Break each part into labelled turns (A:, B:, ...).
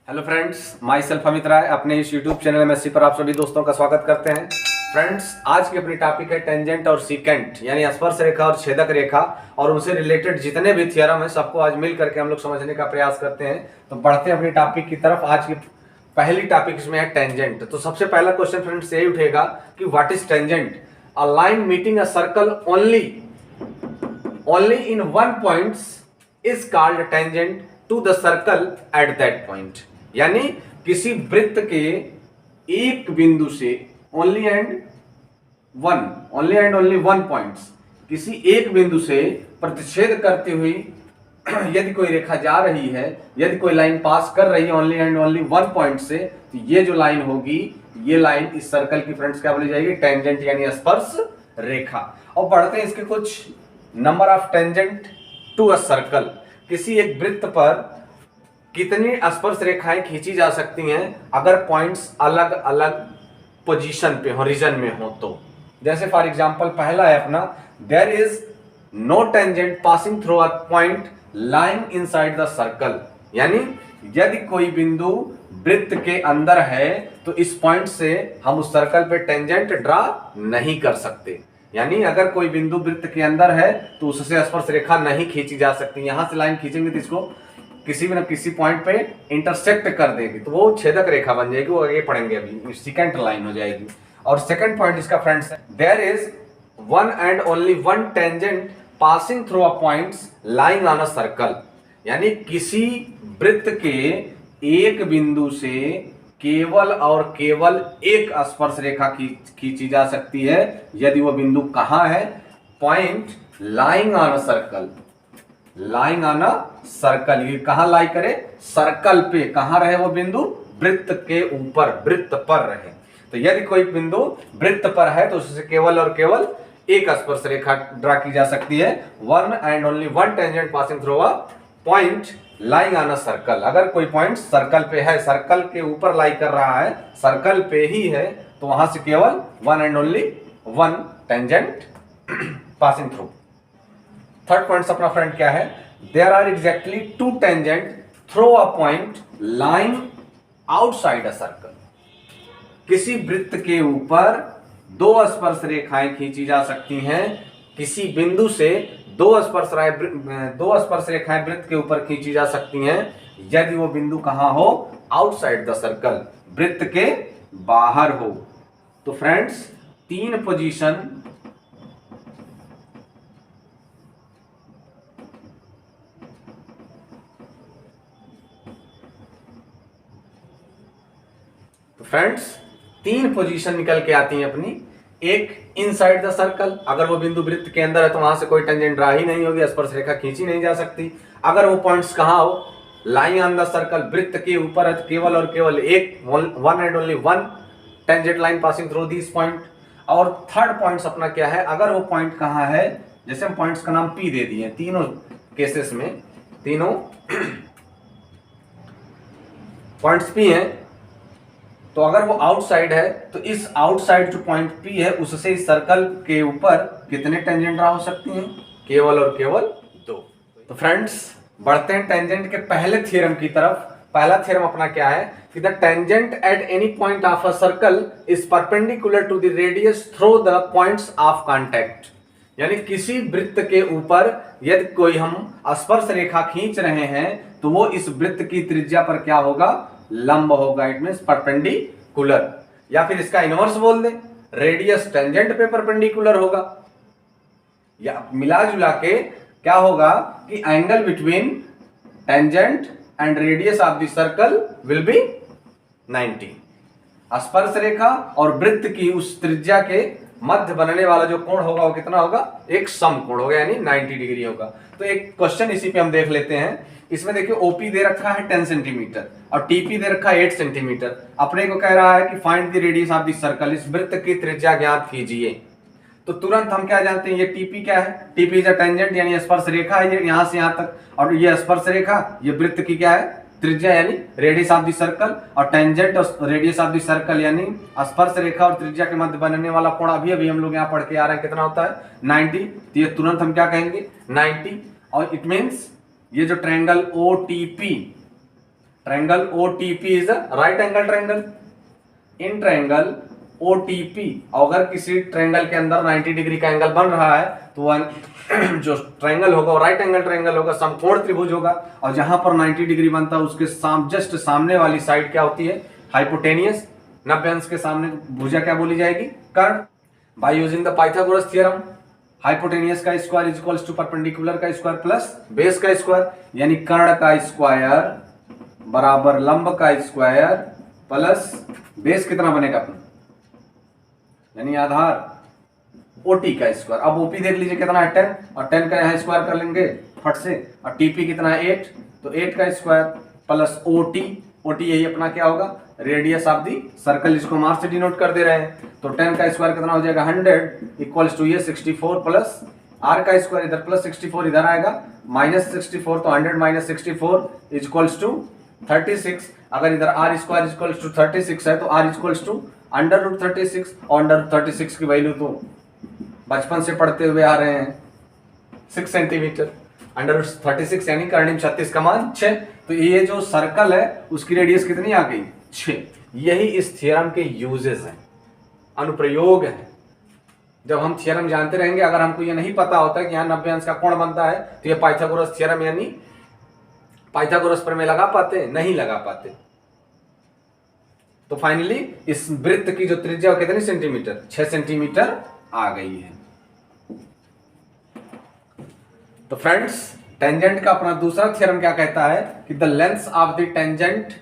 A: Hello friends, myself Amit Rai अपने इस YouTube channel MSc पर आप सभी दोस्तों का स्वागत करते हैं। फ्रेंड्स, आज की अपनी टॉपिक है टेंजेंट और सीकेंट यानी स्पर्श रेखा और छेदक रेखा और उनसे रिलेटेड जितने भी थ्योरम है सबको आज मिल करके हम लोग समझने का प्रयास करते हैं। तो बढ़ते हैं अपनी टॉपिक की तरफ। आज की पहली टॉपिक इसमें है टेंजेंट। तो सबसे पहला क्वेश्चन फ्रेंड्स यही उठेगा कि what is tangent? A line meeting a circle only in one points is called tangent to the circle at that point. यानी किसी वृत्त के एक बिंदु से only and only one points, किसी एक बिंदु से प्रतिच्छेद करती हुई यदि कोई रेखा जा रही है, यदि कोई लाइन पास कर रही है only and only one point से, तो ये जो लाइन होगी, ये लाइन इस सर्कल की फ्रेंड्स क्या बोली जाएगी? टेंजेंट यानी स्पर्श रेखा। और बढ़ते हैं इसके कुछ number of tangent to a circle. किसी एक वृत्त पर कितनी स्पर्श रेखाएं खींची जा सकती हैं अगर पॉइंट्स अलग अलग पोजीशन पे हो, रीजन में हो तो। जैसे फॉर एग्जांपल पहला है अपना, there is no tangent passing through a point lying inside the circle. यानी यदि कोई बिंदु वृत्त के अंदर है तो इस पॉइंट से हम उस सर्कल पे टेंजेंट ड्रा नहीं कर सकते। यानी अगर कोई बिंदु वृत्त के अंदर है तो उससे स्पर्श रेखा नहीं खींची जा सकती। यहां से लाइन खींचेंगे तो इसको किसी न किसी पॉइंट पे इंटरसेक्ट कर देगी तो वो छेदक रेखा बन जाएगी। वो आगे पढ़ेंगे, अभी सेकंड लाइन हो जाएगी। और सेकंड पॉइंट इसका friends, there is one and only one tangent passing through a points lying on a circle. यानी किसी वृत्त के एक बिंदु से केवल और केवल एक स्पर्श रेखा खींची जा सकती है यदि वो बिंदु कहां है? Point lying on a circle. Lying on a circle, ये कहां लाई करे? सर्कल पे। कहां रहे वो बिंदु? वृत्त के ऊपर, वृत्त पर रहे। तो यदि कोई बिंदु वृत्त पर है तो उससे केवल और केवल एक स्पर्श रेखा ड्रा की जा सकती है। One and only one tangent passing through a point lying on a circle. अगर कोई पॉइंट सर्कल पे है, सर्कल के ऊपर लाई कर रहा है, सर्कल पे ही है, तो वहां से केवल one and only one tangent passing through. Third point अपना फ्रेंड क्या है? There are exactly two tangent through a point lying outside a circle. किसी वृत्त के ऊपर दो स्पर्श रेखाएं खींची जा सकती हैं। किसी बिंदु से दो स्पर्श रेखाएं वृत्त के ऊपर खींची जा सकती हैं यदि वो बिंदु कहां हो? आउटसाइड द सर्कल, वृत्त के बाहर हो। तो फ्रेंड्स, तीन पोजीशन तीन पोजीशन निकल के आती हैं अपनी। एक इनसाइड द सर्कल, अगर वो बिंदु वृत्त के अंदर है तो वहां से कोई टेंजेंट ड्रा ही नहीं होगी, स्पर्श रेखा खींची नहीं जा सकती। अगर वो पॉइंट्स कहां हो? लाइंग ऑन द सर्कल, वृत्त के ऊपर है, तो केवल और केवल एक one and only one tangent line passing through this point. और थर्ड पॉइंट्स अपना क्या है? अगर वो पॉइंट कहां है, जैसे हम पॉइंट्स का नाम पी दे दिए तीनों केसेस में, तीनों पॉइंट्स पी हैं, तो अगर वो आउटसाइड है तो इस आउटसाइड जो पॉइंट पी है उससे इस सर्कल के ऊपर कितने टेंजेंट ड्रा हो सकती हैं? केवल और केवल दो। तो फ्रेंड्स, बढ़ते हैं टेंजेंट के पहले थ्योरम की तरफ। पहला थ्योरम अपना क्या है कि the tangent at any point of a circle is perpendicular to the radius through the points of contact. यानी किसी वृत्त के ऊपर यदि कोई हम स्पर्श रेखा खींच रहे हैं तो वो इस वृत्त की त्रिज्या पर क्या होगा? लंब होगा। इट मींस परपेंडिकुलर, या फिर इसका इनवर्स बोल दे, रेडियस टेंजेंट पे परपेंडिकुलर होगा। या मिला जुला के क्या होगा कि angle between tangent and radius of the circle will be 90। स्पर्श रेखा और वृत्त की उस त्रिज्या के मध्य बनने वाला जो कोण होगा वो कितना होगा? एक समकोण होगा, यानी 90 डिग्री होगा। तो एक क्वेश्चन इसी पे हम देख लेते हैं। इसमें देखिए ओपी दे रखा है 10 सेंटीमीटर और टीपी दे रखा है 8 सेंटीमीटर। अपने को कह रहा है कि find the radius of the circle, इस वृत्त की त्रिज्या ज्ञात कीजिए। तो तुरंत हम क्या जानते हैं? ये टीपी क्या है? टीपी इज अ टेंजेंट यानी स्पर्श रेखा है, ये यहां से यहां तक, और ये स्पर्श रेखा, ये वृत्त की क्या है? त्रिज्या यानी रेडियस ऑफ द सर्कल। और टेंजेंट और रेडियस ऑफ द सर्कल यानी स्पर्श रेखा और त्रिज्या के मध्य बनने वाला कोण अभी हम लोग यहाँ पढ़ के आ रहे हैं, कितना होता है? 90। तो ये तुरंत हम क्या कहेंगे? 90। और इट मीन्स ये जो triangle OTP triangle OTP is a right angle triangle. In triangle OTP, अगर किसी ट्रायंगल के अंदर 90 डिग्री का एंगल बन रहा है तो जो ट्रायंगल होगा वो राइट एंगल ट्रायंगल होगा, समकोण त्रिभुज होगा। और जहां पर 90 डिग्री बनता है उसके जस्ट सामने वाली साइड क्या होती है, हाइपोटेनियस। 90 अंश के सामने भुजा क्या बोली जाएगी, कर्ण। By using the Pythagoras theorem, hypotenuse का square is equals to perpendicular का स्क्वायर प्लस बेस का स्क्वायर, यानी कर्ण का स्क्वायर बराबर लंब का स्क्वायर प्लस बेस कितना बनेगा अपना, यानी आधार OT का स्क्वायर। अब OP देख लीजिए कितना है 10, और 10 का यहाँ स्क्वायर कर लेंगे फट से, और TP कितना है 8, तो 8 का स्क्वायर प्लस OT यही अपना क्या होगा, रेडियस ऑफ दी सर्कल, जिसको मार्क से डिनोट कर दे रहे हैं। तो 10 का स्क्वायर कितना हो जाएगा 100 इक्वल्स टू ये 64 प्लस R का स्क्वायर, इधर प्लस 64 इधर आएगा माइनस 64, तो 100 माइनस 64 इक्वल्स टू 36। अगर इधर R स्क्वायर इक्वल्स टू 36 है तो R equals to under root 36, और अंडर रूट 36 की वैल्यू तो बचपन से पढ़ते हुए आ रहे हैं 6 सेंटीमीटर। अंडर रूट 36 यानी कर्णिम 36 का मान 6। तो ये जो सर्कल है उसकी रेडियस कितनी आ गई 6। यही इस थ्योरम के यूजेस हैं, अनुप्रयोग है। जब हम थ्योरम जानते रहेंगे, अगर हमको ये नहीं पता होता कि यहाँ 90 अंश का कोण बनता है तो ये पाइथागोरस थ्योरम यानी पाइथागोरस प्रमेय लगा पाते, नहीं लगा पाते। तो फाइनली इस वृत्त की जो त्रिज्या कितनी सेंटीमीटर, 6 सेंटीमीटर आ गई है। तो फ्रेंड्स, टेंजेंट का अपना दूसरा थ्योरम क्या कहता है कि the length of the tangent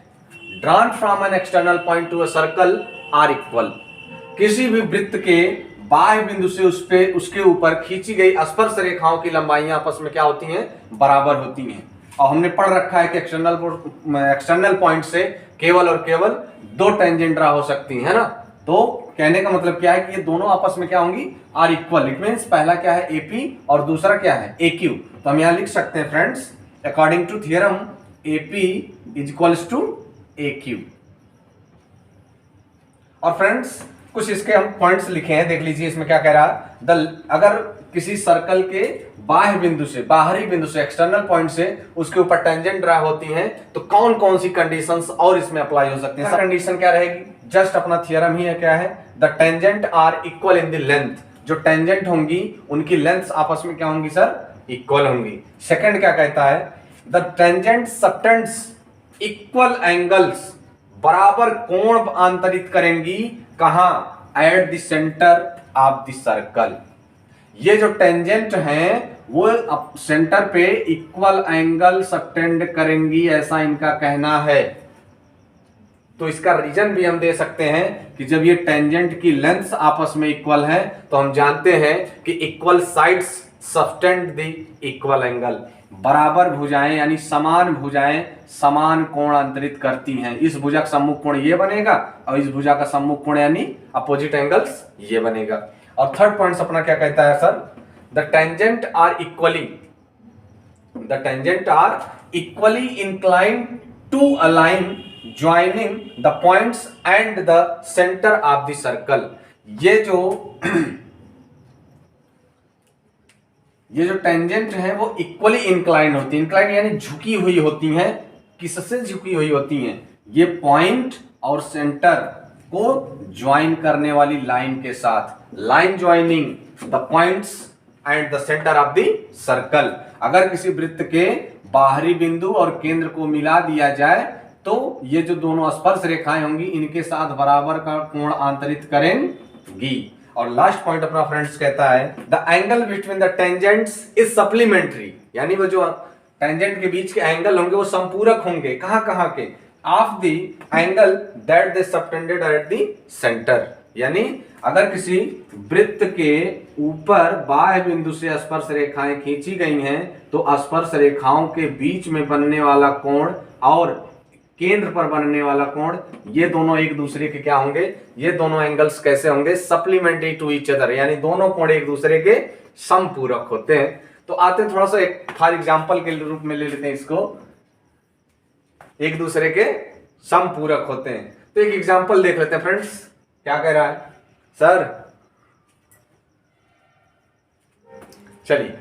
A: drawn from an external point to a circle are equal. किसी भी वृत्त के बाह्य बिंदु से उसके ऊपर खींची गई स्पर्श रेखाओं की लंबाइयां आपस में क्या होती हैं, बराबर होती हैं। और हमने पढ़ रखा है कि एक्सटर्नल पॉइंट से केवल और केवल 2 टेंजेंट ड्रा हो सकती है ना। तो कहने का मतलब क्या है कि ये दोनों आपस में क्या होंगी, आर इक्वल। इट मींस पहला क्या है AP और दूसरा क्या है AQ। तो हम यहां लिख सकते हैं friends, according to theorem AP is equals to AQ। और फ्रेंड्स कुछ इसके हम पॉइंट्स लिखे हैं, देख लीजिए इसमें क्या कह रहा है। अगर किसी सर्कल के बाह्य बिंदु से, बाहरी बिंदु से, एक्सटर्नल पॉइंट से उसके ऊपर टेंजेंट ड्रा होती हैं तो कौन कौन सी कंडीशंस और इसमें अप्लाई हो सकती हैं। कंडीशन क्या रहेगी, जस्ट अपना थ्योरम ही है, क्या है, the tangent are equal in the length. जो टेंजेंट होंगी उनकी लेंथ आपस में क्या होंगी सर, इक्वल होंगी। सेकंड क्या कहता है, the tangent subtends equal angles, बराबर कोण आंतरित करेंगी, कहां, eight the centre of the circle. ये जो टेंजेंट हैं वो सेंटर पे इक्वल एंगल सबटेंड करेंगी, ऐसा इनका कहना है। तो इसका रीजन भी हम दे सकते हैं कि जब ये टेंजेंट की लेंथ आपस में इक्वल है तो हम जानते हैं कि equal sides subtend the equal angle. बराबर भुजाएं यानी समान भुजाएं समान कोण अंतरित करती हैं। इस भुजा का सम्मुख कोण ये बनेगा और इस भुजा का सम्मुख कोण यानी अपोजिट एंगल्स ये बनेगा। और थर्ड पॉइंट अपना क्या कहता है sir, the tangent are equally inclined to a line joining the points and the centre of the circle. ये जो टेंजेंट है वो इक्वली इंक्लाइन होती है। इंक्लाइन यानी झुकी हुई होती हैं। किससे झुकी हुई होती हैं, ये पॉइंट और सेंटर को ज्वाइन करने वाली लाइन के साथ, line joining the points and the centre of the circle. अगर किसी वृत्त के बाहरी बिंदु और केंद्र को मिला दिया जाए तो ये जो दोनों स्पर्श रेखाएं होंगी इनके साथ बराबर का कोण आंतरित करेंगी। और लास्ट पॉइंट अपना फ्रेंड्स कहता है, the angle between the tangents is supplementary, यानी वो जो टेंजेंट के बीच के एंगल होंगे वो संपूरक होंगे। कहां के, of the angle that they subtended at the centre. यानी अगर किसी वृत्त के ऊपर बाह्य बिंदु से स्पर्श रेखाएं खींची गई हैं तो स्पर्श रेखाओं के बीच में बनने वाला कोण और केंद्र पर बनने वाला कोण, ये दोनों एक दूसरे के क्या होंगे, ये दोनों एंगल्स कैसे होंगे, सप्लीमेंट्री टू ईच अदर, यानी दोनों कोण एक दूसरे के समपूरक होते हैं। तो आते थोड़ा सा एक फॉर एग्जांपल के रूप में ले लेते हैं इसको, एक दूसरे के समपूरक होते हैं। तो एक एग्जांपल देख लेते हैं फ्रेंड्स, क्या कह रहा है सर। चलिए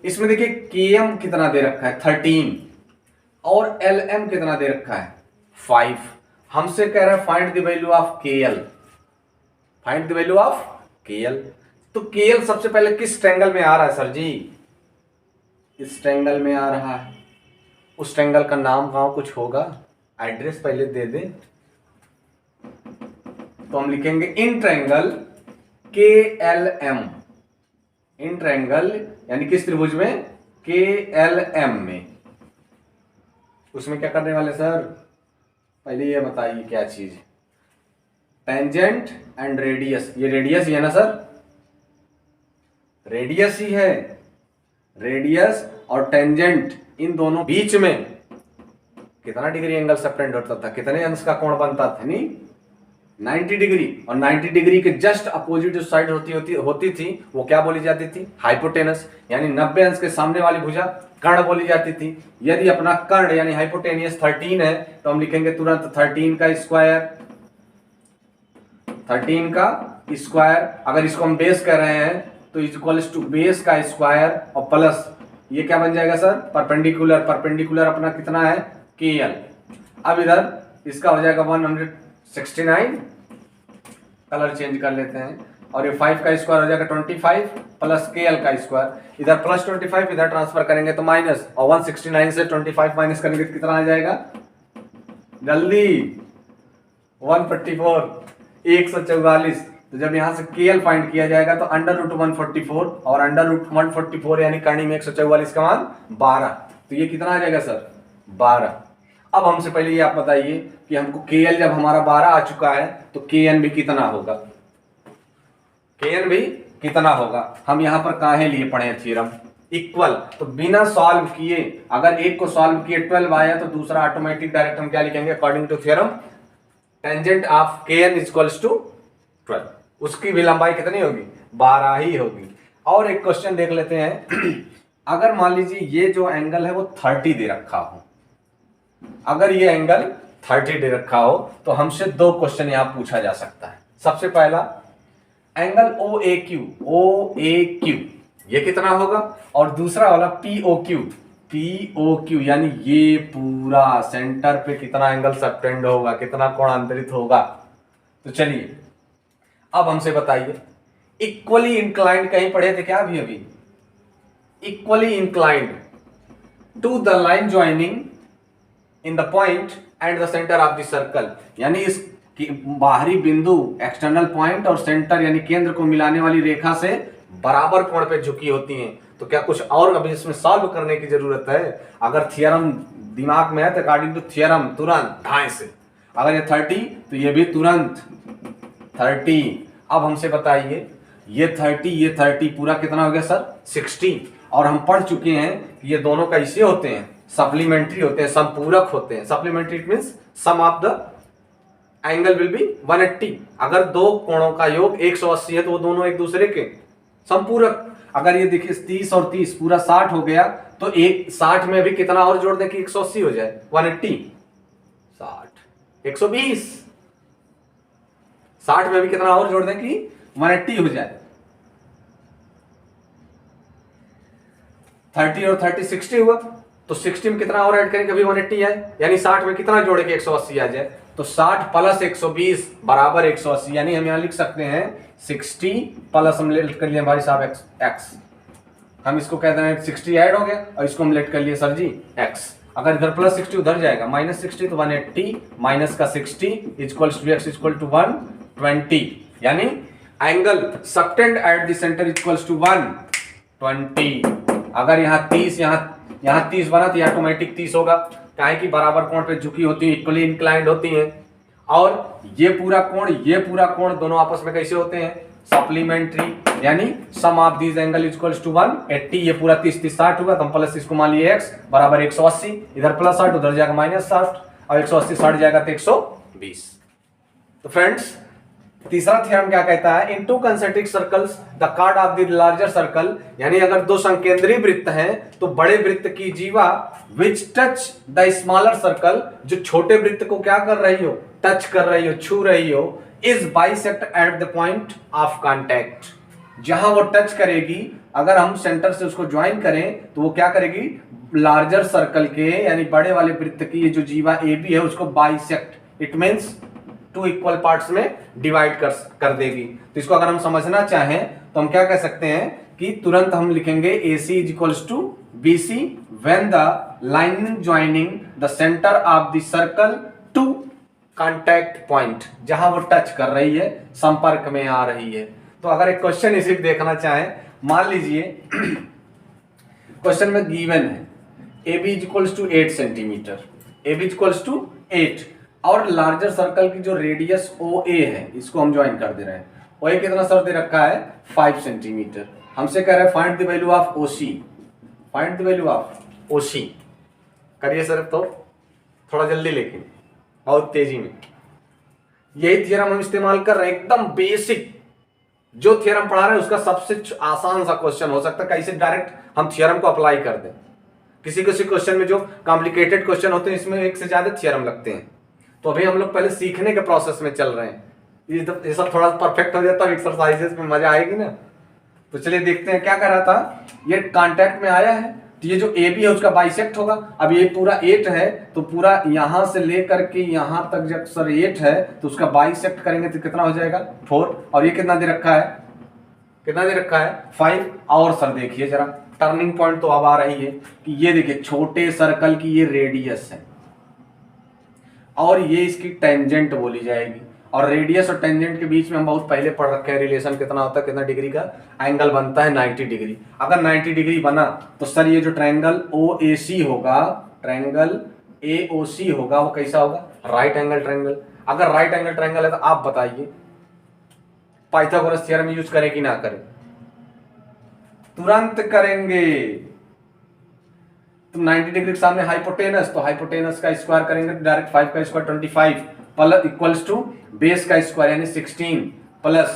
A: इसमें देखिए km कितना दे रखा है 13, और एल एम कितना दे रखा है 5। हमसे कह रहा है फाइंड द वैल्यू ऑफ के L, find the value of के एल। तो के एल सबसे पहले किस ट्रायंगल में आ रहा है सर जी, इस ट्रायंगल में आ रहा है। उस ट्रायंगल का नाम वहां कुछ होगा, एड्रेस पहले दे दे। तो हम लिखेंगे इन ट्रायंगल के एल एम, इन ट्रायंगल यानी किस त्रिभुज में के एल एम में। उसमें क्या करने वाले सर, पहले ये बताइए क्या चीज है, टेंजेंट एंड रेडियस। ये रेडियस ही है ना सर, रेडियस ही है, रेडियस और टेंजेंट इन दोनों बीच में कितना डिग्री एंगल सेपरेट होता था, कितने अंश का कोण बनता था, नहीं 90 डिग्री। और 90 डिग्री के जस्ट अपोजिट जो साइड होती थी वो क्या बोली जाती थी, हाइपोटेनस। यानी 90 अंश के सामने वाली भुजा कर्ण बोली जाती थी। यदि अपना कर्ण यानी हाइपोटेनियस 13 है तो हम लिखेंगे तुरंत 13 का स्क्वायर, 13 का स्क्वायर। अगर इसको हम बेस कर रहे हैं तो इक्वल्स टू बेस का स्क्वायर और प्लस ये क्या बन जाएगा सर, परपेंडिकुलर। परपेंडिकुलर अपना कितना है के एल। अब इधर इसका हो जाएगा 169, कलर चेंज कर लेते हैं, और ये 5 का स्क्वायर हो जाएगा 25 प्लस के एल का स्क्वायर। इधर प्लस 25 इधर ट्रांसफर करेंगे तो माइनस, और 169 से 25 माइनस करेंगे तो कितना आ जाएगा, जल्दी 144, 144। तो जब यहां से के एल फाइंड किया जाएगा तो अंडर रूट 144, और अंडर रूट 144 यानी करनी में 144 का मान 12। तो ये कितना आ जाएगा सर 12। अब हमसे पहले ये आप बताइए कि हमको के एल जब हमारा 12 आ चुका है तो के एन भी कितना होगा, के एन भी कितना होगा। हम यहां पर काहे लिए पढ़े थ्योरम इक्वल, तो बिना सॉल्व किए अगर एक को सॉल्व किए 12 आया तो दूसरा ऑटोमेटिक डायरेक्ट हम क्या लिखेंगे, according to theorem tangent of K N equals to 12। उसकी भी लंबाई कितनी होगी, 12 ही होगी। और एक क्वेश्चन देख लेते हैं अगर मान लीजिए ये जो एंगल है वो 30 दे रखा हो, अगर ये एंगल 30 दे रखा हो तो हमसे दो क्वेश्चन यहां पूछा जा सकता है। सबसे पहला एंगल ओ ए क्यू ये कितना होगा, और दूसरा वाला पी ओ क्यू यानी ये पूरा सेंटर पे कितना एंगल सबटेंड होगा, कितना कोण अंतरित होगा। तो चलिए अब हमसे बताइए, इक्वली इंक्लाइंड कहीं पढ़े थे क्या अभी, equally inclined to the line joining in the point and the centre of the circle. यानी इस बाहरी बिंदु एक्सटर्नल पॉइंट और सेंटर यानी केंद्र को मिलाने वाली रेखा से बराबर कोण पे झुकी होती हैं। तो क्या कुछ और अभी इसमें सॉल्व करने की जरूरत है, अगर थियरम दिमाग में है तो अकॉर्डिंग टू थियरम तुरंत ढाई से, अगर ये 30 तो ये भी तुरंत 30। अब हमसे बताइए ये 30 पूरा कितना हो गया सर 60। और हम पढ़ चुके हैं कि ये दोनों कैसे होते हैं, सप्लीमेंट्री होते हैं, समपूरक होते हैं। Supplementary means sum of the angle will be 180। अगर दो कोणों का योग 180 है तो वो दोनों एक दूसरे के संपूरक। अगर ये देखिए 30 और 30 पूरा 60 हो गया तो एक 60 में भी कितना और जोड़ दें कि 180 हो जाए, 180 60 120, 60 में भी कितना और जोड़ दें कि 180 हो जाए। 30 और 30 60 हुआ, तो 60 में कितना और ऐड करेंगे कभी 180 आए, यानी 60 में कितना जोड़े कि 180 आ जाए। तो 60 प्लस 120 बराबर 180, यानी हम यहां लिख सकते हैं 60 प्लस हम लेट कर लिए भाई साहब x, हम इसको कहते हैं 60 ऐड हो गया और इसको हम लेट कर लिए सर जी x। अगर इधर प्लस 60 उधर जाएगा माइनस 60 तो 180 माइनस का 60 equals to x equal to 120, यानी angle subtended at the centre equals to 120। अगर यहाँ 30 बना तो ऑटोमेटिक 30 होगा, काहे कि बराबर कोण पे झुकी होती है, इक्वली इंक्लाइंड होती हैं। और ये पूरा कोण दोनों आपस में कैसे होते हैं, सप्लीमेंट्री, यानी sum of these angle equals to 180। ये पूरा 30 60 हुआ तो हम प्लस इसको मान लिए x बराबर 180, इधर प्लस 60 उधर जाएगा माइनस 60 और 180 60 जाएगा तो 120। तो फ्रेंड्स तीसरा थ्योरम क्या कहता है, in two concentric circles the chord of the larger circle, यानी अगर दो संकेंद्रीय वृत्त हैं तो बड़े वृत्त की जीवा विच टच द स्मॉलर सर्कल, जो छोटे वृत्त को क्या कर रही हो, टच कर रही हो, छू रही हो, is bisect at the point of contact. जहां वो टच करेगी अगर हम सेंटर से उसको ज्वाइन करें तो वो क्या करेगी, लार्जर सर्कल के यानी बड़े वाले वृत्त की ये जो जीवा ए बी है उसको bisect, it means 2 equal parts में डिवाइड कर देगी। तो इसको अगर हम समझना चाहें तो हम क्या कह सकते हैं कि तुरंत हम लिखेंगे AC is equals to BC when the line joining the centre of the circle to contact point, जहां वो टच कर रही है, संपर्क में आ रही है। तो अगर एक क्वेश्चन इसी देखना चाहें, मान लीजिए क्वेश्चन में गिवन है AB is equals to 8 centimetre, AB is equals to 8 और लार्जर सर्कल की जो रेडियस OA है इसको हम ज्वाइन कर दे रहे हैं। OA कितना सर दे रखा है 5 सेंटीमीटर। हमसे कह रहे हैं find the value of OC, find the value of OC करिए सर, तो थोड़ा जल्दी लेकिन बहुत तेजी में। यही थ्योरम हम इस्तेमाल कर रहे हैं, एकदम बेसिक जो थ्योरम पढ़ा रहे हैं उसका सबसे आसान सा क्वेश्चन हो सकता है, कैसे डायरेक्ट हम थ्योरम को अप्लाई कर दें। किसी किसी क्वेश्चन में जो कॉम्प्लिकेटेड क्वेश्चन होते हैं इसमें एक से ज्यादा थ्योरम लगते हैं। तो अभी हम लोग पहले सीखने के प्रोसेस में चल रहे हैं, ये सब थोड़ा परफेक्ट हो जाता है एक्सरसाइजेस में मजा आएगी ना। तो चलिए देखते हैं क्या कर रहा था। ये कांटेक्ट में आया है तो ये जो AB है उसका बाइसेक्ट होगा। अब ये पूरा 8 है तो पूरा यहां से लेकर के यहां तक जब सर 8 है तो उसका बाइसेक्ट करेंगे तो कितना हो जाएगा 4, और ये कितना दे रखा है, कितना दे रखा है 5। और सर देखिए जरा टर्निंग पॉइंट तो अब आ रही है कि ये देखिए छोटे सर्कल की ये रेडियस है और ये इसकी टेंजेंट बोली जाएगी। और रेडियस और टेंजेंट के बीच में हम बहुत पहले पढ़ रखे हैं रिलेशन कितना होता है, कितना डिग्री का एंगल बनता है 90 डिग्री। अगर 90 डिग्री बना तो सर ये जो ट्रायंगल OAC होगा, ट्रायंगल AOC होगा, वो कैसा होगा राइट एंगल ट्रायंगल। अगर राइट एंगल ट्रायंगल है तो आप बताइए पाइथागोरस थ्योरम यूज करें कि ना करें? तुरंत करेंगे। तो 90 डिग्री के सामने हाइपोटेनस, तो हाइपोटेनस का स्क्वायर करेंगे तो डायरेक्ट 5 का square 25 plus equals to base का स्क्वायर यानी 16 प्लस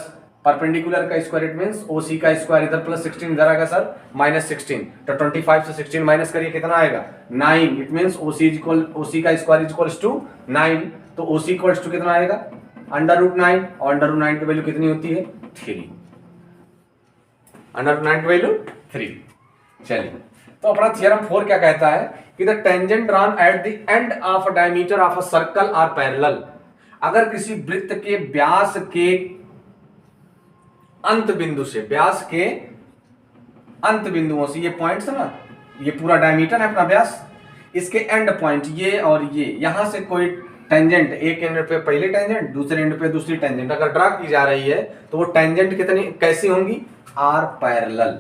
A: परपेंडिकुलर का स्क्वायर, इट मींस OC का स्क्वायर इधर प्लस 16 इधर आएगा सर -16। तो 25 से 16 माइनस करिए कितना आएगा 9, इट मींस OC का स्क्वायर इज इक्वल्स टू 9। तो OC इक्वल्स टू कितना आएगा √9 और √9 की वैल्यू कितनी होती है 3, √9 की वैल्यू 3। चलिए तो अपना थ्योरम 4 क्या कहता है कि the tangent drawn at the end of diameter of a circle are parallel. अगर किसी वृत्त के व्यास के अंत बिंदु से, व्यास के अंत बिंदुओं से, ये पॉइंट्स है ना, ये पूरा डायमीटर है अपना व्यास, इसके एंड पॉइंट ये और ये, यहां से कोई टेंजेंट, एक एंड पे पहले टेंजेंट दूसरे एंड पे दूसरी टेंजेंट अगर ड्रा की जा रही है तो वो टेंजेंट कितनी कैसी होंगी are parallel,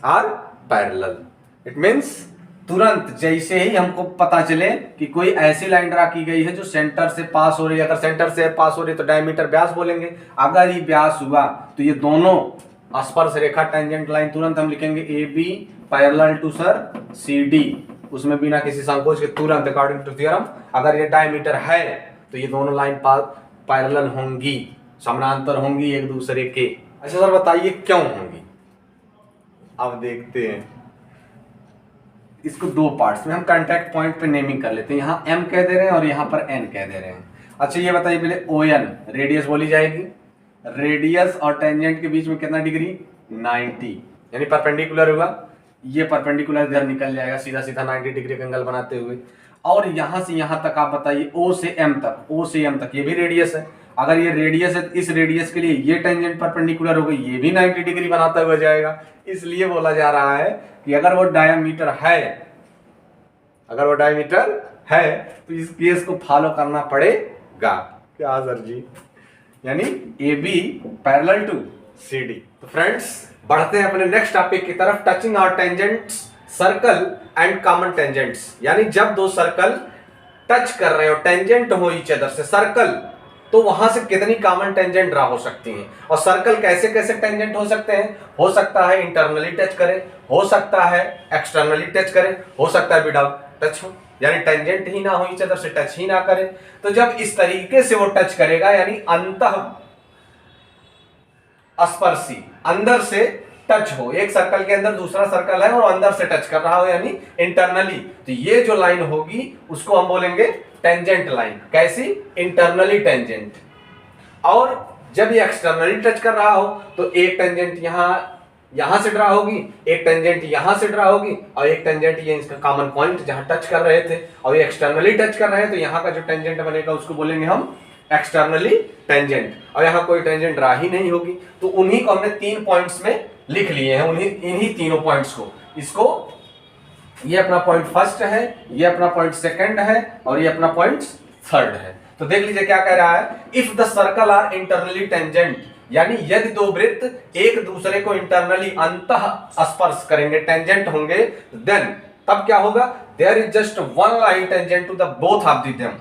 A: are parallel. It means तुरंत जैसे ही हमको पता चले कि कोई ऐसी लाइन ड्रा की गई है जो सेंटर से पास हो रही है, अगर सेंटर से पास हो रही है तो डायमीटर व्यास बोलेंगे। अगर ये व्यास हुआ तो ये दोनों स्पर्श रेखा टेंजेंट लाइन तुरंत हम लिखेंगे AB parallel to sir CD, उसमें बिना किसी संकोच के तुरंत अकॉर्डिंग टू थ्योरम। अगर ये डायमीटर है तो ये दोनों लाइन पैरेलल होंगी, समानांतर होंगी एक दूसरे के। अच्छा सर बताइए क्यों होंगी? अब देखते हैं इसको दो पार्ट्स में। हम कांटेक्ट पॉइंट पे नेमिंग कर लेते हैं, यहाँ M कह दे रहे हैं और यहाँ पर N कह दे रहे हैं। अच्छा ये बताइए पहले ON रेडियस बोली जाएगी, रेडियस और टेंजेंट के बीच में कितना डिग्री 90, यानी परपेंडिकुलर हुआ, ये परपेंडिकुलर इधर निकल जाएगा सीधा सीधा 90 डिग्री का एंगल बनाते हुए। और यहां से यहां तक आप बताइए O से M तक, O से M तक ये भी रेडियस है। अगर ये रेडियस है इस रेडियस के लिए ये टेंजेंट परपेंडिकुलर होगा, ये भी 90 डिग्री बनाता हुआ जाएगा। इसलिए बोला जा रहा है कि अगर वो डायमीटर है, अगर वो डायमीटर है तो इस केस को फॉलो करना पड़ेगा। क्या सर जी? यानी AB पैरेलल टू CD। तो फ्रेंड्स बढ़ते हैं अपने नेक्स्ट टॉपिक की तरफ, टचिंग और tangents circle and common tangents. यानी जब दो सर्कल टच कर रहे हो, टेंजेंट हो ईच अदर से सर्कल, तो वहां से कितनी कॉमन टेंजेंट ड्रा हो सकती हैं। और सर्कल कैसे कैसे टेंजेंट हो सकते हैं? हो सकता है इंटरनली टच करें, हो सकता है एक्सटर्नली टच करें, हो सकता है विदाउट टच हो, यानी टेंजेंट ही ना हो ईच अदर से, टच ही ना करे। तो जब इस तरीके से वो टच करेगा यानी अंतः स्पर्शी, अंदर से टच हो, एक सर्कल के अंदर दूसरा सर्कल है और अंदर से टच कर रहा हो यानी इंटरनली, तो ये जो लाइन होगी उसको हम बोलेंगे टेंजेंट लाइन। कैसी? Internally tangent. और जब ये एक्सटर्नली टच कर रहा हो तो एक टेंजेंट यहां यहां से ड्रा होगी, एक टेंजेंट यहां से ड्रा होगी, और एक टेंजेंट ये इसका कॉमन पॉइंट जहां टच कर रहे थे, और ये एक्सटर्नली टच कर रहे हैं, तो यहाँ का जो टेंजेंट बनेगा उसको बोलेंगे हम एक्सटर्नली टेंजेंट, और यहाँ कोई टेंजेंट ड्रा ही नहीं होगी। तो उन्हीं को हमने 3 पॉइंट्स में लिख लिए हैं, इन्हीं तीनों पॉइंट्स को। इसको ये अपना पॉइंट फर्स्ट है, ये अपना पॉइंट सेकंड है, और ये अपना पॉइंट थर्ड है। तो देख लीजिए क्या कह रहा है, if the circle are internally tangent, यानी यदि दो वृत्त एक दूसरे को इंटरनली अंतः स्पर्श करेंगे, टेंजेंट होंगे, देन तब क्या होगा, there is just one line tangent to the both of them,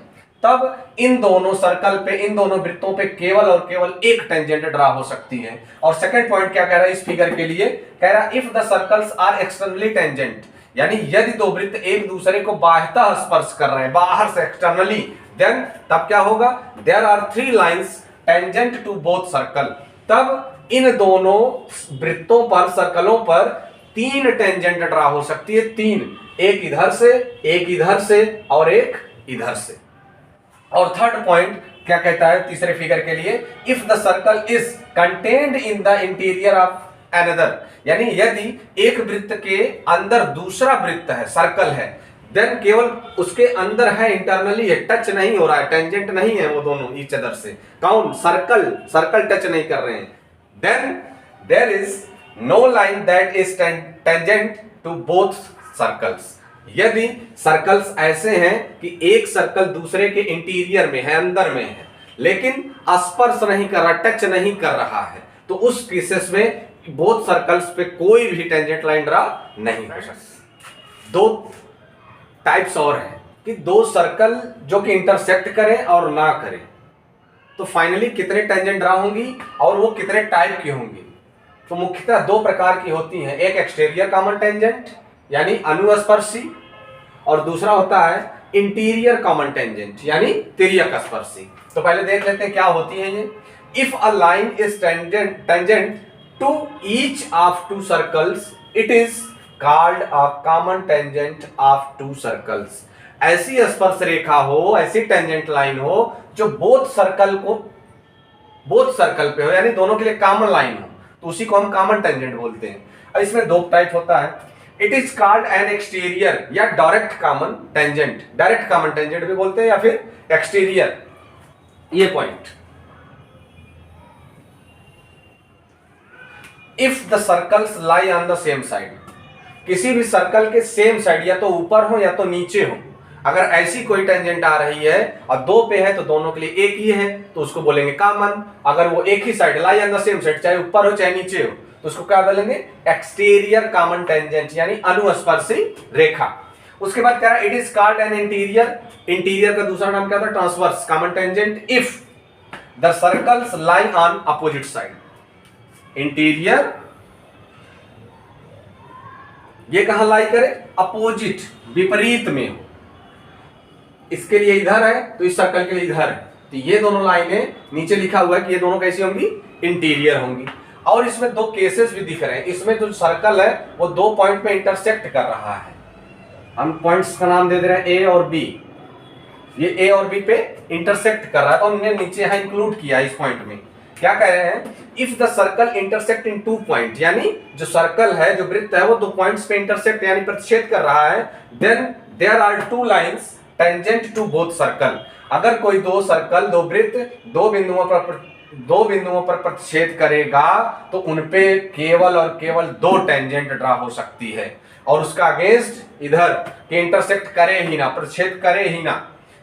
A: तब इन दोनों सर्कल पे, इन दोनों वृत्तों पे केवल और केवल एक टेंजेंट ड्रा हो सकती है। और सेकंड पॉइंट क्या कह रहा है इस फिगर के लिए, कह रहा है if the circles are externally tangent, यानी यदि दो वृत्त एक दूसरे को बाह्यतः स्पर्श कर रहे हैं, बाहर से एक्सटर्नली, देन तब क्या होगा, there are 3 lines tangent to both circle, तब इन दोनों वृत्तों पर, सर्कलों पर 3 टेंजेंट ड्रा हो सकती है, 3, एक इधर से, एक इधर से, और एक इधर से। और थर्ड पॉइंट क्या कहता है तीसरे फिगर के लिए, if the circle is contained in the interior of another, यानी यदि एक वृत्त के अंदर दूसरा वृत्त है, सर्कल है, देन केवल उसके अंदर है, इंटरनली है, टच नहीं हो रहा है, टेंजेंट नहीं है वो दोनों ईच अदर से, कौन, सर्कल टच नहीं कर रहे हैं, then there is no line that is tangent to both circles, यदि सर्कल्स ऐसे हैं कि एक सर्कल दूसरे के इंटीरियर में है, अंदर में है, लेकिन स्पर्श नहीं कर रहा, टच नहीं कर रहा है, तो उस केसेस में बोथ सर्कल्स पे कोई भी टेंजेंट लाइन ड्रा नहीं हो सकती। 2 टाइप्स और हैं कि दो सर्कल जो कि इंटरसेक्ट करें और ना करें, तो फाइनली कितने टेंजेंट ड्रा होंगी और वो कितने टाइप की होंगी। तो मुख्यतः 2 प्रकार की होती हैं, एक एक्सटीरियर कॉमन टेंजेंट यानी अनुस्पर्शी, और दूसरा होता है इंटीरियर कॉमन टेंजेंट यानी तिर्यक स्पर्शी। तो पहले देख लेते हैं क्या होती है ये। If a line is tangent to each of 2 circles, it is called a common tangent of 2 circles. ऐसी स्पर्श रेखा हो, ऐसी टेंजेंट लाइन हो जो बोथ सर्कल पे हो, यानी दोनों के लिए कॉमन लाइन हो, तो उसी को हम कॉमन टेंजेंट बोलते हैं। और इसमें 2 टाइप होता है, it is called an exterior या direct common tangent, direct common tangent भी बोलते हैं, या फिर एक्सटीरियर। ये point, if the circles lie on the same side, किसी भी सर्कल के सेम साइड, या तो ऊपर हो या तो नीचे हो, अगर ऐसी कोई टेंजेंट आ रही है और 2 पे है तो दोनों के लिए एक ही है, तो उसको बोलेंगे कॉमन। अगर वो एक ही side, lie on the same side, चाहे ऊपर हो चाहे नीचे हो, तो उसको क्या बोलेंगे, एक्सटीरियर कॉमन टेंजेंट यानी अनुस्पर्शी रेखा। उसके बाद क्या है, it is called an interior, interior का दूसरा नाम क्या होता है, transverse common tangent, if the circles lie on opposite side. Interior ये कहां लाई करे, अपोजिट, विपरीत में हो, इसके लिए इधर है तो इस सर्कल के लिए इधर है, तो ये दोनों लाइनें नीचे लिखा हुआ है कि ये दोनों कैसी होंगी, इंटीरियर होंगी। और इसमें 2 केसेस भी दिख रहे हैं, इसमें जो सर्कल है वो 2 पॉइंट पे इंटरसेक्ट कर रहा है, हम पॉइंट्स का नाम दे दे रहे हैं ए और बी, ये ए और बी पे इंटरसेक्ट कर रहा है, तो हमने नीचे यहां इंक्लूड किया इस पॉइंट में। क्या कह रहे हैं, if the circle intersect in 2 point, यानी जो सर्कल है, जो वृत्त है, वो 2 पॉइंट्स पे इंटरसेक्ट यानी प्रतिच्छेद कर रहा है, then there are 2 lines tangent to both circle. अगर कोई 2 सर्कल, 2 वृत्त 2 बिंदुओं पर प्रतिच्छेद करेगा, तो उनपे केवल और केवल 2 टेंजेंट ड्रा हो सकती है, और उसका अगेंस्ट इधर के इंटरसेक्ट करे ही ना, प्रतिच्छेद करे ही ना,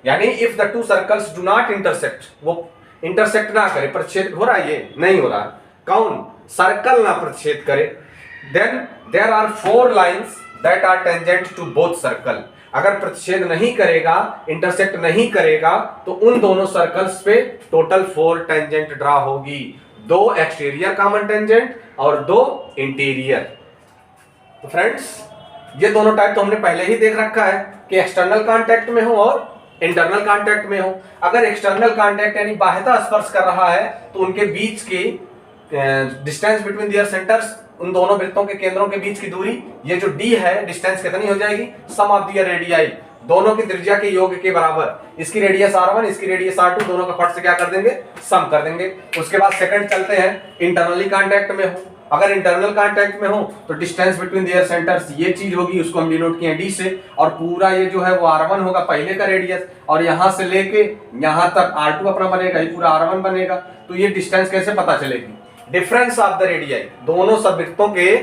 A: यानी if the 2 circles do not intersect, वो इंटरसेक्ट ना करे, प्रतिच्छेद हो रहा है, ये नहीं हो रहा, कौन, सर्कल ना प्रतिच्छेद करे, then there are 4 lines that are tangent to both circle. अगर प्रतिच्छेद नहीं करेगा, इंटरसेक्ट नहीं करेगा, तो उन दोनों सर्कल्स पे टोटल 4 टेंजेंट ड्रा होगी, 2 एक्सटीरियर कॉमन टेंजेंट और 2 इंटीरियर। तो फ्रेंड्स, ये दोनों टाइप तो हमने पहले ही देख रखा है कि एक्सटर्नल कांटेक्ट में हो और इंटरनल कांटेक्ट में हो। अगर एक्सटर्नल कांटेक्ट यानी बाह्यतः स्पर्श कर रहा है, तो उनके बीच की डिस्टेंस बिटवीन देयर सेंटर्स, उन दोनों वृत्तों के केंद्रों के बीच की दूरी, ये जो d है, डिस्टेंस कितनी हो जाएगी, सम ऑफ दियर रेडियाई, दोनों की त्रिज्या के योग के बराबर। इसकी रेडियस r1, इसकी रेडियस r2, दोनों का फट से क्या कर देंगे, सम कर देंगे। उसके बाद सेकंड चलते हैं, इंटरनली कांटेक्ट में हो, अगर इंटरनल कांटेक्ट में हो तो डिस्टेंस बिटवीन देयर सेंटर्स ये चीज होगी, उसको हम डिनोट किए डी से, और पूरा ये जो है वो r1 होगा पहले का रेडियस, और यहां से लेके यहां तक r2 अपना बनेगा, ये पूरा r1 बनेगा। तो ये डिस्टेंस कैसे पता चलेगी? डिफरेंस ऑफ द रेडियाई, दोनों सबवृत्तों के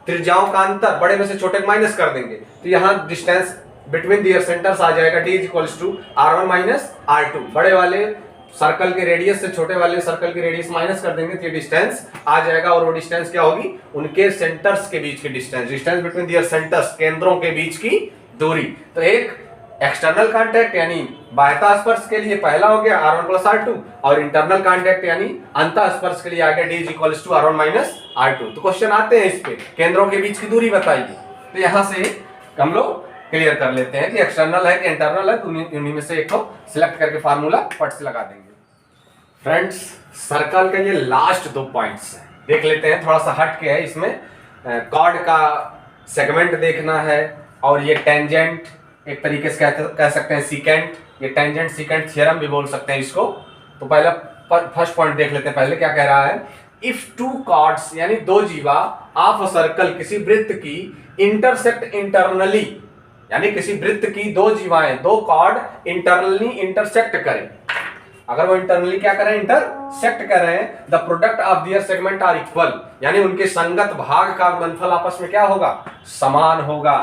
A: त्रिज्याओं का अंतर, बड़े में से छोटे को माइनस कर देंगे, तो यहाँ डिस्टेंस बिटवीन देयर सेंटर्स आ जाएगा d equals to r1 minus r2। बड़े वाले सर्कल के रेडियस से छोटे वाले सर्कल के रेडियस माइनस कर देंगे तो ये डिस्टेंस आ जाएगा, और वो डिस्टेंस क्या होगी? उनके सेंटर्स के बीच की distance, distance between their centres, केंद्रों के बीच की दूरी। तो एक एक्सटर्नल कांटेक्ट यानी बाह्यता स्पर्श के लिए पहला हो गया r1 प्लस r2, और इंटरनल कांटेक्ट यानी अंतः स्पर्श के लिए आ गया d equals to r1 minus r2। तो क्वेश्चन आते हैं इस पे, केंद्रों के बीच की दूरी बताइए। तो यहां से हम लोग क्लियर कर लेते हैं कि एक्सटर्नल है कि इंटरनल है, तो उन्हीं में से एक को सिलेक्ट करके फार्मूला फट से लगा देंगे। फ्रेंड्स, सर्कल के ये लास्ट 2 पॉइंट्स हैं, देख लेते हैं, थोड़ा सा हट के है, इसमें कॉर्ड का सेगमेंट देखना है, और ये टेंजेंट एक तरीके से कह सकते हैं सीकेंट, ये टेंजेंट सीकेंट थ्योरम भी बोल सकते हैं इसको। तो पहला फर्स्ट पॉइंट देख लेते हैं, पहले क्या कह रहा है? इफ 2 कॉर्ड्स यानी 2 जीवा ऑफ अ सर्कल, किसी वृत्त की इंटरसेक्ट इंटरनली, यानी किसी वृत्त की 2 जीवाएं, 2 कॉर्ड इंटरनली इंटरसेक्ट करें। अगर वो इंटरनली क्या करें? इंटरसेक्ट कर रहे हैं, the product of their segment are equal, यानी उनके संगत भाग का गुणनफल आपस में क्या होगा? समान होगा।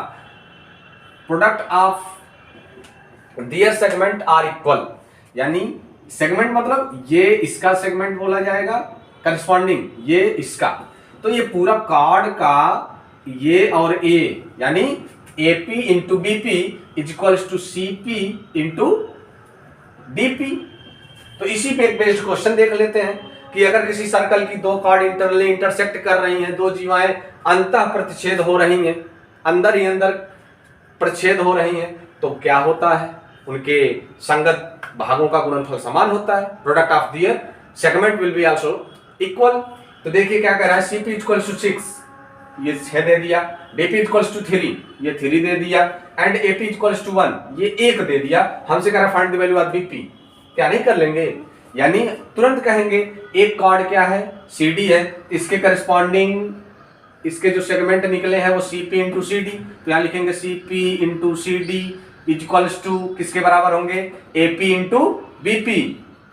A: Product of their segment are equal, यानी सेगमेंट मतलब ये इसका सेगमेंट बोला जाएगा, करस्पॉन्डिंग ये इसका। तो ये पूरा कॉर्ड का ये और ए, यानी AP into BP is equals to CP into DP। तो इसी पे एक बेस्ड क्वेश्चन देख लेते हैं कि अगर किसी सर्कल की 2 कॉर्ड इंटरनली इंटरसेक्ट कर रही हैं, 2 जीवाएं अंतः प्रतिच्छेद हो रही हैं, अंदर ही अंदर प्रतिच्छेद हो रही हैं, तो क्या होता है? उनके संगत भागों का गुणनफल समान होता है। Product of their segment will be also equal. तो देखिए क्या कह रहा है? CP इक्वल्स टू 6, ये 6 दे दिया, DP इक्वल्स टू 3, ये 3 दे दिया, एंड AP इक्वल्स टू 1, ये 1 दे दिया। हमसे कह रहा find the value of BP, क्या नहीं कर लेंगे? यानी तुरंत कहेंगे एक कॉर्ड क्या है? CD है, इसके करस्पॉन्डिंग इसके जो सेगमेंट निकले हैं वो CP इंटू CD, तो यहाँ लिखेंगे CP into CD equals to किसके बराबर होंगे? AP into BP,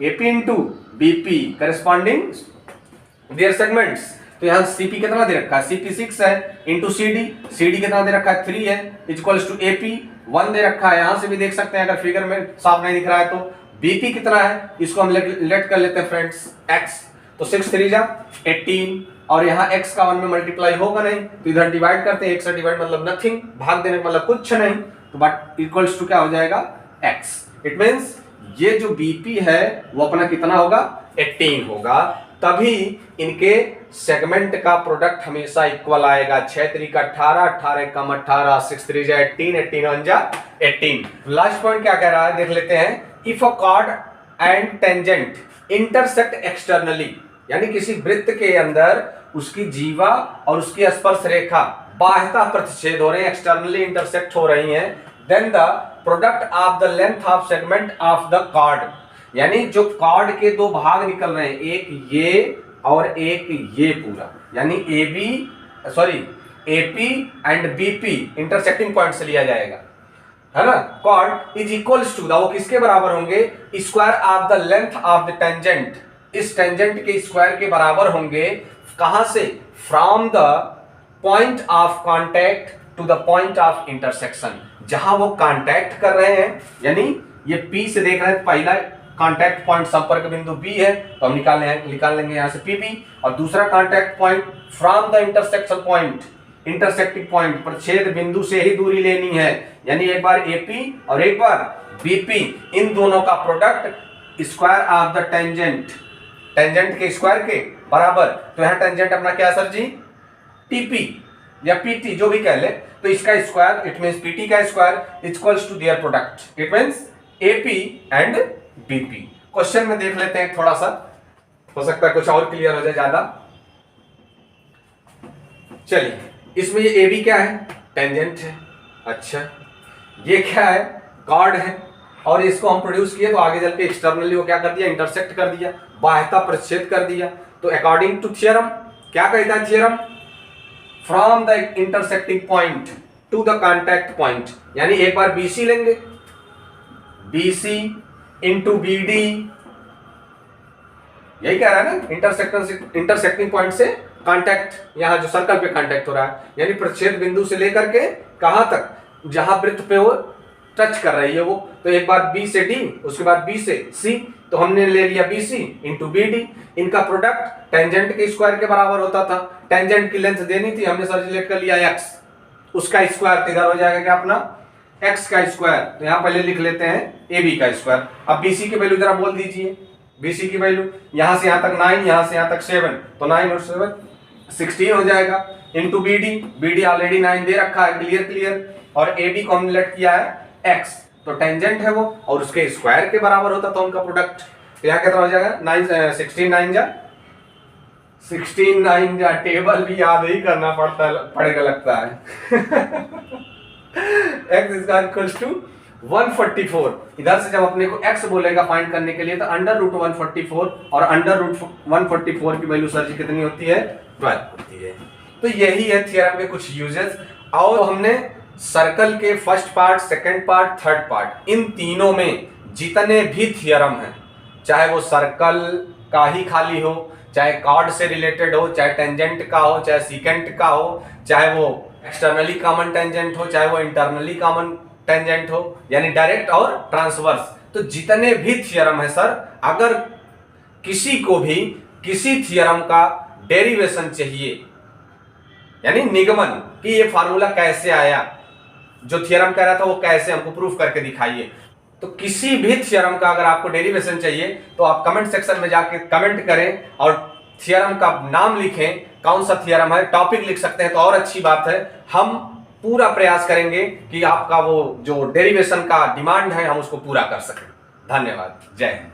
A: AP into BP corresponding their segments. तो यहाँ CP कितना दे रखा है? CP 6 है इंटू CD कितना दे रखा है? 3 है इक्वल्स टू AP 1 दे रखा है। यहां से भी देख सकते हैं, अगर फिगर में साफ नहीं दिख रहा है तो BP कितना है, इसको हम लेट कर लेते हैं फ्रेंड्स x। तो 6 3 जा 18, और यहाँ x का 1 में मल्टीप्लाई होगा नहीं, तो इधर डिवाइड करते हैं, 1 से डिवाइड मतलब नथिंग, भाग देने मतलब कुछ नहीं, तो बट इक्वल्स टू क्या हो जाएगा? x। इट मींस ये जो BP है वो अपना कितना होगा? 18 होगा। तभी इनके सेगमेंट का प्रोडक्ट हमेशा इक्वल आएगा। 6 3 का 18, 18 कम 18, 6 3 जा 18, 18 1 जा 18। लास्ट पॉइंट क्या कह रहा है देख लेते हैं। If a cord and tangent intersect externally, यानी किसी वृत्त के अंदर उसकी जीवा और उसकी स्पर्श रेखा बाह्यता प्रतिच्छेद हो रहे हैं, एक्सटर्नली इंटरसेक्ट हो रही हैं, then the product of the length of segment of the chord, यानी जो कॉर्ड के 2 भाग निकल रहे हैं, एक ये और एक ये पूरा, यानी AP and BP intersecting point से लिया जाएगा, है ना। कॉर्ड इज इक्वल्स टू, वो किसके बराबर होंगे? Square of the length of the tangent, इस टेंजेंट के स्क्वायर के बराबर होंगे। कहां से? From the point of contact to the point of intersection, जहां वो कॉन्टैक्ट कर रहे हैं, यानी ये P से देख रहे हैं, पहला कॉन्टैक्ट पॉइंट संपर्क बिंदु B है, तो हम निकाल लेंगे यहाँ से PB, और दूसरा contact point from the intersection point, intersecting point प्रच्छेद बिंदु से ही दूरी लेनी है, यानी एक बार AP और एक बार BP, इन दोनों का product square of the tangent, tangent के स्क्वायर के बराबर। तो यहाँ टेंजेंट अपना क्या सर जी? TP या PT जो भी कह ले, तो इसका स्क्वायर इट मींस PT का square equals to their product, it means AP and BP। Question में देख लेते हैं, थोड़ा सा हो सकता है कुछ और क्लियर हो जाए ज्यादा। चलिए, इसमें ये AB क्या है? टेंजेंट है। अच्छा, ये क्या है? कॉर्ड है, और इसको हम प्रोड्यूस किए तो आगे चल के एक्सटर्नली वो क्या कर दिया? इंटरसेक्ट कर दिया, बाह्यता प्रतिच्छेद कर दिया। तो अकॉर्डिंग टू थ्योरम क्या कहता है theorem? From the intersecting point two the contact point, यानी एक बार BC लेंगे, BC इंटू BD, यही कह रहा है ना, इंटरसेक्टिंग पॉइंट से कांटेक्ट, यहां जो सर्कल पे कांटेक्ट हो रहा है, यानी प्रतिच्छेद बिंदु से लेकर के कहां तक, जहां वृत्त पे वो टच कर रही है वो। तो एक बार B से D, उसके बाद B से C, तो हमने ले लिया BC इंटू BD। इनका प्रोडक्ट टेंजेंट के स्क्वायर के बराबर होता था। टेंजेंट की लेंथ देनी थी, हमने सर्कुलेट कर लिया x, उसका स्क्वायर इधर हो जाएगा क्या अपना x का स्क्वायर। तो यहां पहले लिख लेते हैं AB का स्क्वायर। अब BC की वैल्यू जरा बोल दीजिए, BC की वैल्यू यहां से यहां तक 9, यहां से यहां तक 7, तो 9 और 7 16 हो जाएगा। इंटू BD ऑलरेडी 9 दे रखा है, क्लियर। और AB को हमने लेट किया है x, तो टेंजेंट है वो, और उसके स्क्वायर के बराबर होता था उनका प्रोडक्ट। तो यहाँ कितना हो जाएगा 16 9 जा, टेबल भी याद ही करना पड़ेगा लगता है। x square equals to 144। इधर से जब अपने को x बोलेगा फाइंड करने के लिए, तो अंडर रूट 144, और अंडर रूट 144 की वैल्यू सर जी कितनी होती है? 12 होती है। तो यही है थ्योरम के कुछ यूजेस। और हमने सर्कल के first part, second part, third part, इन तीनों में जितने भी थ्योरम हैं, चाहे वो सर्कल का ही खाली हो, चाहे कॉर्ड से रिलेटेड हो, चाहे टेंजेंट का हो, चाहे सीकेंट का हो, चाहे वो एक्सटर्नली कॉमन टेंजेंट हो, चाहे वो इंटरनली कॉमन टेंजेंट हो, यानी डायरेक्ट और ट्रांसवर्स, तो जितने भी थ्योरम है सर, अगर किसी को भी किसी थ्योरम का डेरिवेशन चाहिए, यानी निगमन कि ये फार्मूला कैसे आया, जो थ्योरम कह रहा था वो कैसे हमको प्रूफ करके दिखाइए, तो किसी भी थ्योरम का अगर आपको डेरिवेशन चाहिए तो आप कमेंट सेक्शन में जाके कमेंट करें और थ्योरम का नाम लिखें, कौन सा थ्योरम है, टॉपिक लिख सकते हैं तो और अच्छी बात है। हम पूरा प्रयास करेंगे कि आपका वो जो डेरिवेशन का डिमांड है हम उसको पूरा कर सकें। धन्यवाद, जय हिंद।